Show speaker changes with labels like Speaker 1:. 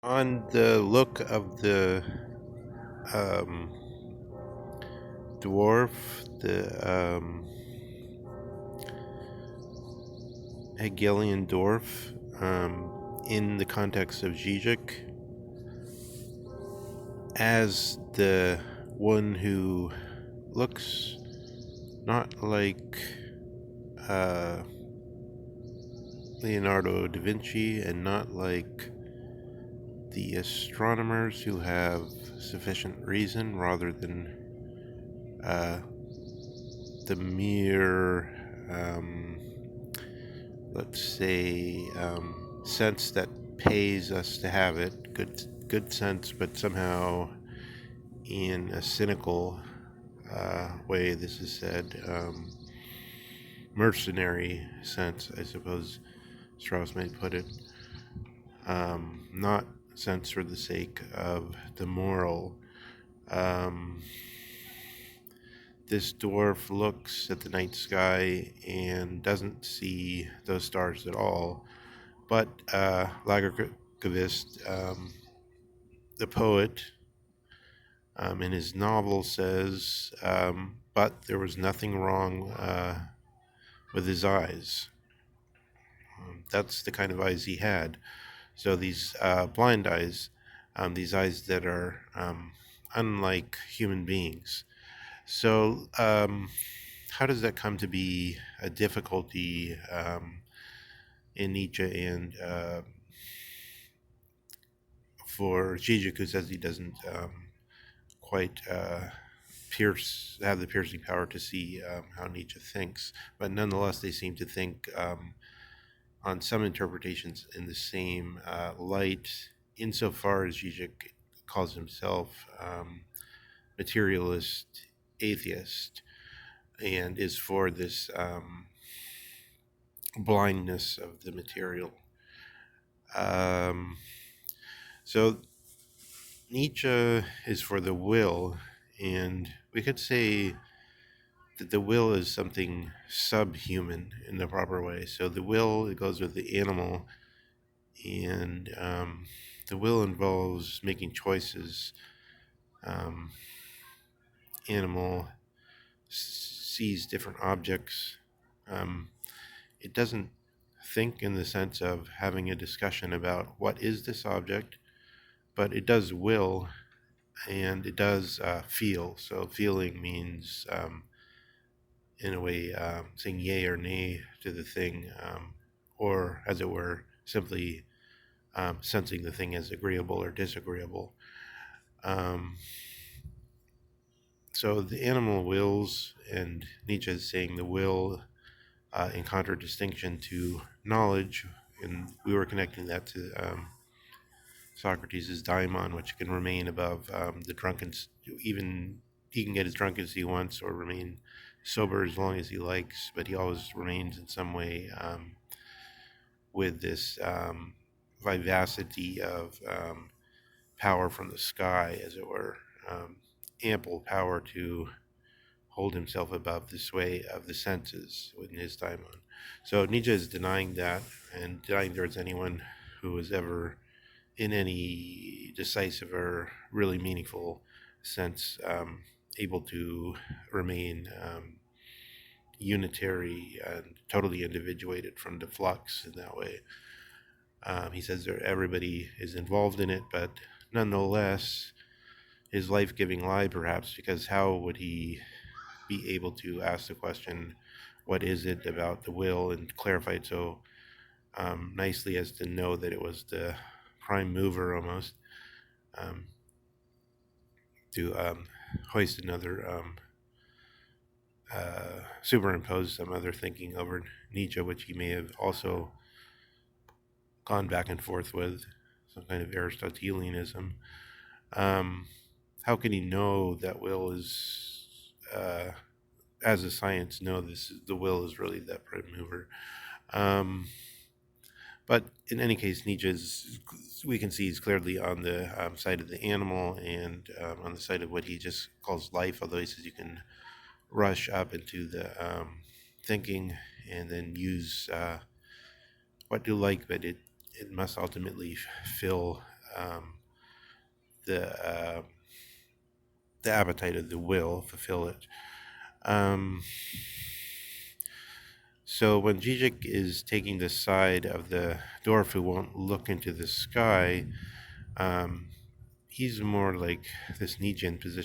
Speaker 1: On the look of the um, dwarf, the Hegelian dwarf, in the context of Zizek, as the one who looks not like uh, Leonardo da Vinci and not like the astronomers who have sufficient reason rather than uh, the mere, let's say, sense that pays us to have it. Good sense, but somehow in a cynical way, this is said, mercenary sense, I suppose Strauss might put it. Not sense for the sake of the moral. Um, this dwarf looks at the night sky and doesn't see those stars at all. But Lagerkvist, the poet, in his novel says, but there was nothing wrong with his eyes. That's the kind of eyes he had. So these blind eyes, these eyes that are unlike human beings. So, how does that come to be a difficulty in Nietzsche and for Zizek, who says he doesn't quite have the piercing power to see how Nietzsche thinks, but nonetheless, they seem to think on some interpretations in the same light, insofar as Zizek calls himself materialist atheist and is for this blindness of the material. Um, so Nietzsche is for the will, and we could say that the will is something subhuman in the proper way. So the will, it goes with the animal, and the will involves making choices. Um, Animal sees different objects. Um, it doesn't think in the sense of having a discussion about what is this object, but it does will and it does feel. So feeling means, in a way, saying yay or nay to the thing, or as it were, simply sensing the thing as agreeable or disagreeable. Um, so the animal wills, and Nietzsche is saying the will in contradistinction to knowledge, and we were connecting that to Socrates' daimon, which can remain above the drunken. Even he can get as drunk as he wants, or remain sober as long as he likes, but he always remains in some way with this vivacity of power from the sky, as it were, ample power to hold himself above the sway of the senses within his daimon. So Nietzsche is denying that and denying there's anyone who was ever in any decisive or really meaningful sense able to remain unitary and totally individuated from the flux in that way. He says that everybody is involved in it, but nonetheless, his life-giving lie, perhaps, because how would he be able to ask the question, what is it about the will, and clarify it so nicely as to know that it was the prime mover almost, um, to hoist another, superimpose some other thinking over Nietzsche, which he may have also gone back and forth with, some kind of Aristotelianism. Um, how can he know that will is, as a science, know the will is really that prime mover? Um, but in any case, Nietzsche's, we can see, he's clearly on the side of the animal and on the side of what he just calls life, although he says you can rush up into the thinking and then use what you like, but it must ultimately fill um, the uh, the appetite of the will, fulfill it. Um, so when Zizek is taking the side of the dwarf who won't look into the sky, um, he's more like this Nietzschean position